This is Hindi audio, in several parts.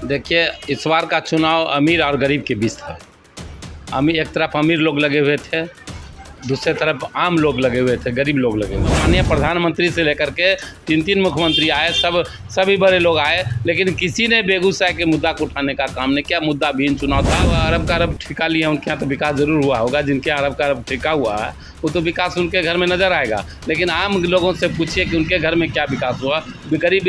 देखिए, इस बार का चुनाव अमीर और गरीब के बीच था। एक तरफ अमीर लोग लगे हुए थे, दूसरे तरफ आम लोग लगे हुए थे, गरीब लोग लगे हुए थे। माननीय प्रधानमंत्री से लेकर के तीन मुख्यमंत्री आए, सभी बड़े लोग आए, लेकिन किसी ने बेगूसराय के मुद्दा को उठाने का काम नहीं किया। मुद्दा विहीन चुनाव था। अरब का अरब ठेका लिया, उनके यहाँ तो विकास जरूर हुआ होगा। जिनके अरब का अरब ठेका हुआ है वो तो विकास उनके घर में नज़र आएगा, लेकिन आम लोगों से पूछिए कि उनके घर में क्या विकास हुआ। गरीब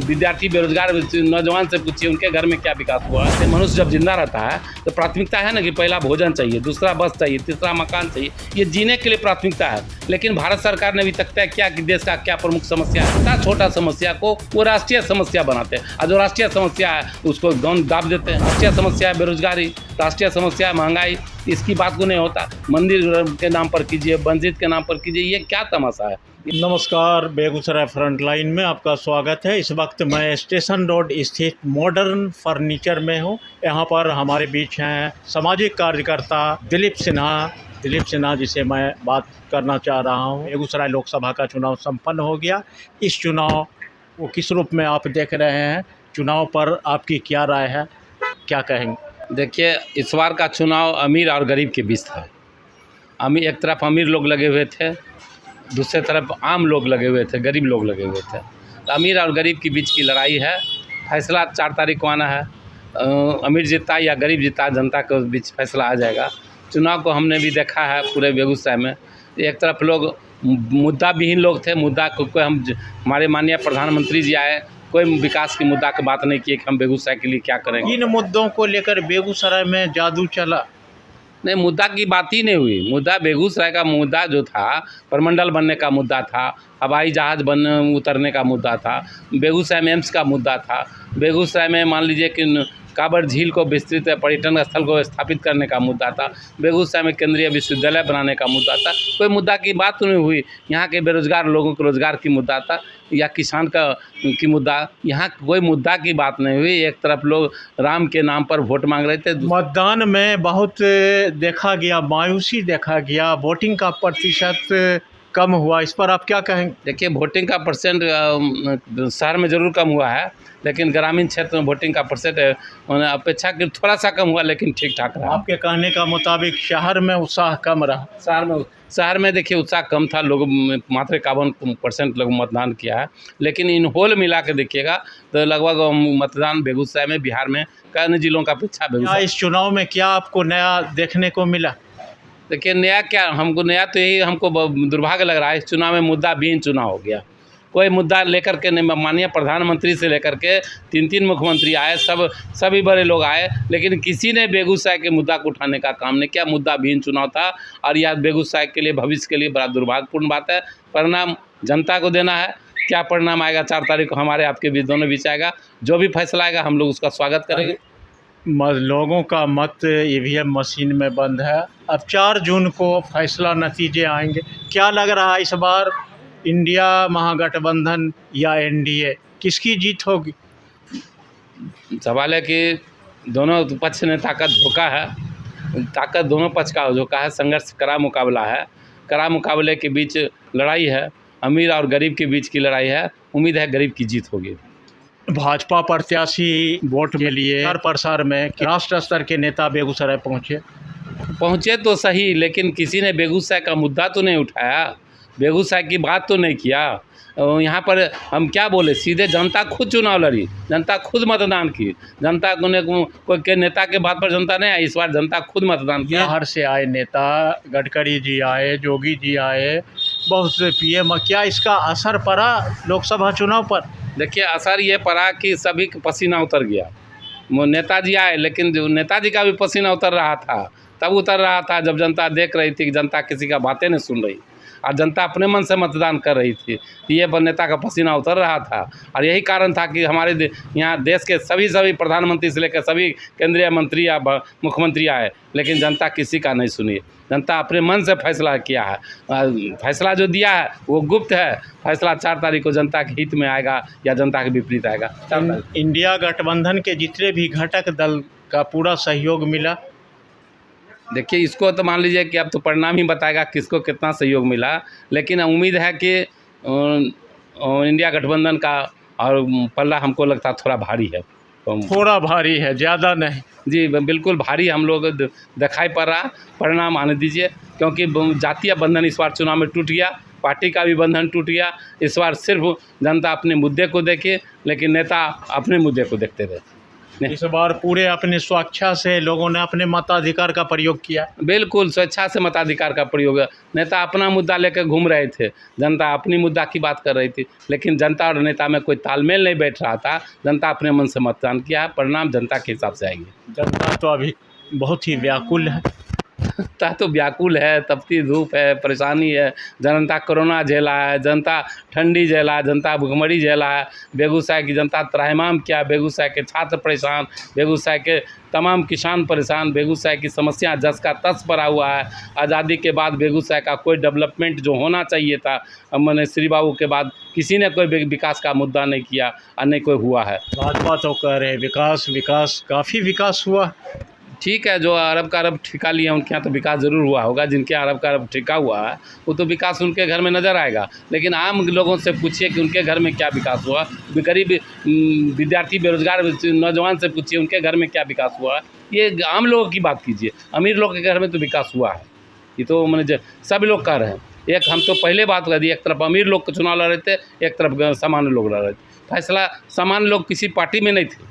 विद्यार्थी, बेरोजगार नौजवान से पूछिए उनके घर में क्या विकास हुआ। मनुष्य जब जिंदा रहता है तो प्राथमिकता है ना कि पहला भोजन चाहिए, दूसरा बस चाहिए, तीसरा मकान चाहिए। ये जीने के लिए प्राथमिकता है। लेकिन भारत सरकार ने अभी तक तय किया कि देश का क्या प्रमुख समस्या है। छोटा समस्या को वो राष्ट्रीय समस्या बनाते हैं, और जो राष्ट्रीय समस्या है उसको दाब देते हैं। राष्ट्रीय समस्या है बेरोजगारी, राष्ट्रीय समस्या है महंगाई, इसकी बात को नहीं होता। मंदिर के नाम पर कीजिए, मस्जिद के नाम पर कीजिए, ये क्या तमाशा है। नमस्कार, बेगूसराय फ्रंटलाइन में आपका स्वागत है। इस वक्त मैं स्टेशन रोड स्थित मॉडर्न फर्नीचर में हूँ। यहाँ पर हमारे बीच हैं सामाजिक कार्यकर्ता दिलीप सिन्हा जिसे मैं बात करना चाह रहा हूँ। बेगूसराय लोकसभा का चुनाव संपन्न हो गया। इस चुनाव को किस रूप में आप देख रहे हैं? चुनाव पर आपकी क्या राय है, क्या कहेंगे? देखिए, इस बार का चुनाव अमीर और गरीब के बीच था। एक तरफ अमीर लोग लगे हुए थे, दूसरे तरफ आम लोग लगे हुए थे, गरीब लोग लगे हुए थे। तो अमीर और गरीब के बीच की लड़ाई है। फैसला 4 तारीख को आना है। अमीर जीता या गरीब जीता, जनता के बीच फैसला आ जाएगा। चुनाव को हमने भी देखा है पूरे बेगूसराय में। एक तरफ लोग मुद्दा विहीन लोग थे। मुद्दा को हमारे माननीय प्रधानमंत्री जी आए, कोई विकास की मुद्दा की बात नहीं की कि हम बेगूसराय के लिए क्या करेंगे। इन मुद्दों को लेकर बेगूसराय में जादू चला नहीं, मुद्दा की बात ही नहीं हुई। मुद्दा बेगूसराय का मुद्दा जो था, प्रमंडल बनने का मुद्दा था, हवाई जहाज़ उतरने का मुद्दा था, बेगूसराय में एम्स का मुद्दा था, बेगूसराय में मान लीजिए कि काबर झील को विस्तृत पर्यटन स्थल को स्थापित करने का मुद्दा था, बेगूसराय में केंद्रीय विश्वविद्यालय बनाने का मुद्दा था। कोई मुद्दा की बात नहीं हुई। यहाँ के बेरोजगार लोगों को रोजगार की मुद्दा था, या किसान की मुद्दा। यहाँ कोई मुद्दा की बात नहीं हुई। एक तरफ लोग राम के नाम पर वोट मांग रहे थे। मतदान में बहुत देखा गया, मायूसी देखा गया, वोटिंग का प्रतिशत कम हुआ। इस पर आप क्या कहेंगे? देखिए, वोटिंग का परसेंट शहर में ज़रूर कम हुआ है, लेकिन ग्रामीण क्षेत्र में वोटिंग का परसेंट अपेक्षाकृत थोड़ा सा कम हुआ, लेकिन ठीक ठाक रहा। आपके कहने का मुताबिक शहर में उत्साह कम रहा। शहर में देखिए उत्साह कम था। लोग मात्र 51% लोग मतदान किया है, लेकिन इन होल मिला के देखिएगा तो लगभग मतदान बेगूसराय में, बिहार में कई अन्य जिलों का अपेक्षा बेगूसराय। इस चुनाव में क्या आपको नया देखने को मिला? देखिए, नया क्या, हमको नया तो यही हमको दुर्भाग्य लग रहा है। इस चुनाव में मुद्दा विहीन चुनाव हो गया। कोई मुद्दा लेकर के नहीं। माननीय प्रधानमंत्री से लेकर के तीन मुख्यमंत्री आए, सभी बड़े लोग आए, लेकिन किसी ने बेगूसराय के मुद्दा को उठाने का काम नहीं किया। मुद्दा विहीन चुनाव था, और यह बेगूसराय के लिए, भविष्य के लिए बड़ा दुर्भाग्यपूर्ण बात है। परिणाम जनता को देना है। क्या परिणाम आएगा 4 तारीख को हमारे आपके बीच दोनों बीच आएगा। जो भी फैसला आएगा हम लोग उसका स्वागत करेंगे। लोगों का मत ईवीएम मशीन में बंद है। अब 4 जून को फैसला नतीजे आएंगे। क्या लग रहा है इस बार इंडिया महागठबंधन या एनडीए, किसकी जीत होगी? सवाल है कि दोनों पक्ष ने ताकत झोंका है। ताकत दोनों पक्ष का झोंका है। संघर्ष, कड़ा मुकाबला है। कड़ा मुकाबले के बीच लड़ाई है। अमीर और गरीब के बीच की लड़ाई है। उम्मीद है गरीब की जीत होगी। भाजपा प्रत्याशी वोट के लिए हर प्रसार में राष्ट्र स्तर के नेता बेगूसराय पहुँचे तो सही, लेकिन किसी ने बेगूसराय का मुद्दा तो नहीं उठाया, बेगूसराय की बात तो नहीं किया। यहाँ पर हम क्या बोले, सीधे जनता खुद चुनाव लड़ी, जनता खुद मतदान की। जनता कोई के नेता के बात पर जनता नहीं आई। इस बार जनता खुद मतदान किया। बाहर से आए नेता, गडकरी जी आए, जोगी जी आए, बहुत से पीएम। क्या इसका असर पड़ा लोकसभा चुनाव पर? देखिए, असर ये पड़ा कि सभी का पसीना उतर गया। नेताजी आए, लेकिन जो नेताजी का भी पसीना उतर रहा था, तब उतर रहा था जब जनता देख रही थी कि जनता किसी का बातें नहीं सुन रही, और जनता अपने मन से मतदान कर रही थी। ये नेता का पसीना उतर रहा था, और यही कारण था कि हमारे यहाँ देश के सभी प्रधानमंत्री से लेकर सभी केंद्रीय मंत्री या मुख्यमंत्री आए, लेकिन जनता किसी का नहीं सुनी। जनता अपने मन से फैसला किया है। फैसला जो दिया है वो गुप्त है। फैसला 4 तारीख को जनता के हित में आएगा या जनता के विपरीत आएगा। इंडिया गठबंधन के जितने भी घटक दल का पूरा सहयोग मिला। देखिए, इसको तो मान लीजिए कि अब तो परिणाम ही बताएगा किसको कितना सहयोग मिला, लेकिन उम्मीद है कि इंडिया गठबंधन का और पल्ला हमको लगता थोड़ा भारी है। थोड़ा भारी है, ज़्यादा नहीं। जी बिल्कुल भारी हम लोग दिखाई पड़ रहा। परिणाम आने दीजिए, क्योंकि जातीय बंधन इस बार चुनाव में टूट गया, पार्टी का भी बंधन टूट गया। इस बार सिर्फ जनता अपने मुद्दे को देखे, लेकिन नेता अपने मुद्दे को देखते रहे। इस बार पूरे अपनी स्वेच्छा से लोगों ने अपने मताधिकार का प्रयोग किया। बिल्कुल स्वेच्छा से मताधिकार का प्रयोग है। नेता अपना मुद्दा लेकर घूम रहे थे, जनता अपनी मुद्दा की बात कर रही थी, लेकिन जनता और नेता में कोई तालमेल नहीं बैठ रहा था। जनता अपने मन से मतदान किया, परिणाम जनता के हिसाब से आएंगे। जनता तो अभी बहुत ही व्याकुल है। जनता तो व्याकुल है, तपती धूप है, परेशानी है। जनता कोरोना झेला है, जनता ठंडी झेला है, जनता भुखमरी झेला है। बेगूसराय की जनता त्राहिमाम किया, बेगूसराय के छात्र परेशान, बेगूसराय के तमाम किसान परेशान। बेगूसराय की समस्या जस का तस पड़ा हुआ है। आज़ादी के बाद बेगूसराय का कोई डेवलपमेंट जो होना चाहिए था, मैंने श्री बाबू के बाद किसी ने कोई विकास का मुद्दा नहीं किया और नहीं कोई हुआ है। भाजपा तो कह रहे विकास विकास, काफ़ी विकास हुआ। ठीक है, जो अरब का अरब ठेका लिए उनके यहाँ तो विकास ज़रूर हुआ होगा। जिनके अरब का अरब ठेका हुआ है वो तो विकास उनके घर में नज़र आएगा। लेकिन आम लोगों से पूछिए कि उनके घर में क्या विकास हुआ। गरीब विद्यार्थी, बेरोजगार नौजवान से पूछिए उनके घर में क्या विकास हुआ। ये आम लोगों की बात कीजिए। अमीर लोग के घर में तो विकास हुआ है, ये तो मैंने सब लोग कह रहे हैं। एक हम तो पहले बात कर दी, एक तरफ अमीर लोग को चुनाव लड़ रहे थे, एक तरफ सामान्य लोग लड़ रहे थे। फैसला सामान्य लोग किसी पार्टी में नहीं थे,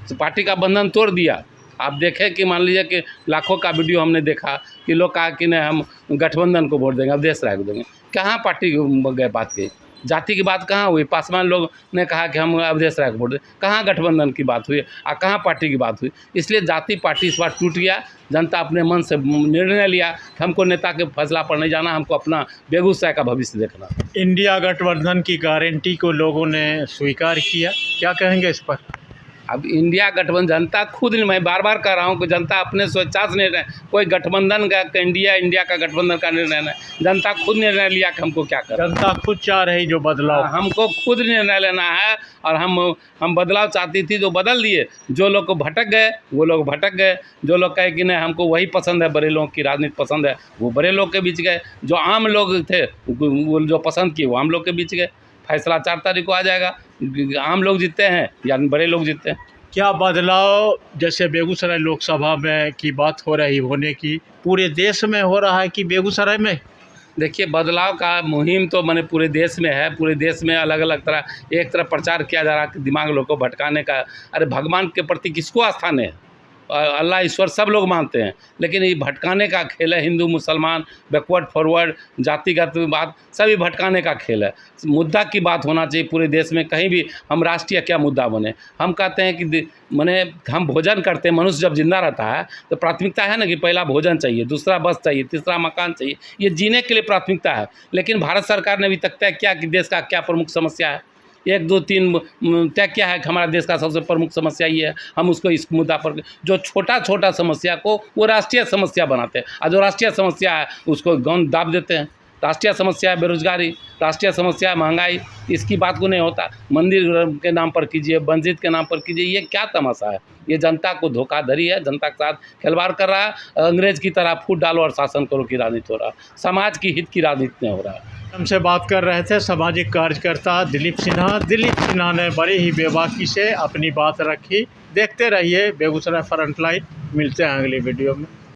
तो पार्टी का बंधन तोड़ दिया। आप देखें कि मान लीजिए कि लाखों का वीडियो हमने देखा कि लोग कहा कि नहीं हम गठबंधन को वोट देंगे, अवधेश राय को देंगे। कहाँ पार्टी गए बात की, जाति की बात कहाँ हुई? पासवान लोग ने कहा कि हम अवधेश राय को वोट दें। कहाँ गठबंधन की बात हुई और कहाँ पार्टी की बात हुई? इसलिए जाति पार्टी इस बार टूट गया। जनता अपने मन से निर्णय लिया, हमको नेता के फैसला पर नहीं जाना, हमको अपना बेगूसराय का भविष्य देखना। इंडिया गठबंधन की गारंटी को लोगों ने स्वीकार किया, क्या कहेंगे इस पर? अब इंडिया गठबंधन जनता खुद, मैं बार बार कह रहा हूँ कि जनता अपने स्वेच्छा से निर्णय, कोई गठबंधन का इंडिया का गठबंधन का निर्णय नहीं, जनता खुद निर्णय लिया कि हमको क्या करना। जनता खुद चाह रही जो बदलाव, हमको खुद निर्णय लेना है और हम बदलाव चाहती थी जो बदल दिए। जो लोग को भटक गए वो लोग भटक गए, जो लोग कहे कि नहीं हमको वही पसंद है, बड़े लोगों की राजनीति पसंद है, वो बड़े लोग के बीच गए। जो आम लोग थे वो जो पसंद किए वो आम लोग के बीच गए। फैसला 4 तारीख को आ जाएगा, आम लोग जीतते हैं या बड़े लोग जीतते हैं। क्या बदलाव जैसे बेगूसराय लोकसभा में की बात हो रही होने की, पूरे देश में हो रहा है कि बेगूसराय में? देखिए, बदलाव का मुहिम तो मैंने पूरे देश में है। पूरे देश में अलग अलग तरह, एक तरफ प्रचार किया जा रहा है कि दिमाग लोग को भटकाने का। अरे भगवान के प्रति किसको आस्था नहीं है? अल्लाह ईश्वर सब लोग मानते हैं, लेकिन ये भटकाने का खेल है। हिंदू मुसलमान, बैकवर्ड फॉरवर्ड, जातिगत बात, सभी भटकाने का खेल है। मुद्दा की बात होना चाहिए पूरे देश में। कहीं भी हम राष्ट्रीय क्या मुद्दा बने, हम कहते हैं कि मैंने हम भोजन करते हैं। मनुष्य जब जिंदा रहता है तो प्राथमिकता है ना कि पहला भोजन चाहिए, दूसरा बस चाहिए, तीसरा मकान चाहिए। ये जीने के लिए प्राथमिकता है। लेकिन भारत सरकार ने अभी तक तय किया कि देश का क्या प्रमुख समस्या है। 1 2 3 तय क्या है कि हमारा देश का सबसे प्रमुख समस्या ये है, हम उसको इस मुद्दा पर, जो छोटा छोटा समस्या को वो राष्ट्रीय समस्या बनाते हैं, और जो राष्ट्रीय समस्या है उसको गौन दाब देते हैं। राष्ट्रीय समस्या है बेरोजगारी, राष्ट्रीय समस्या है महंगाई, इसकी बात को नहीं होता। मंदिर के नाम पर कीजिए, मस्जिद के नाम पर कीजिए, ये क्या तमाशा है? ये जनता को धोखाधड़ी है, जनता के साथ खिलवाड़ कर रहा है। अंग्रेज की तरह फूट डालो और शासन करो की राजनीति हो रहा है, समाज की हित की राजनीति नहीं हो रहा है। हमसे बात कर रहे थे सामाजिक कार्यकर्ता दिलीप सिन्हा। दिलीप सिन्हा ने बड़ी ही बेबाकी से अपनी बात रखी। देखते रहिए बेगूसराय फ्रंटलाइन। मिलते हैं अगली वीडियो में।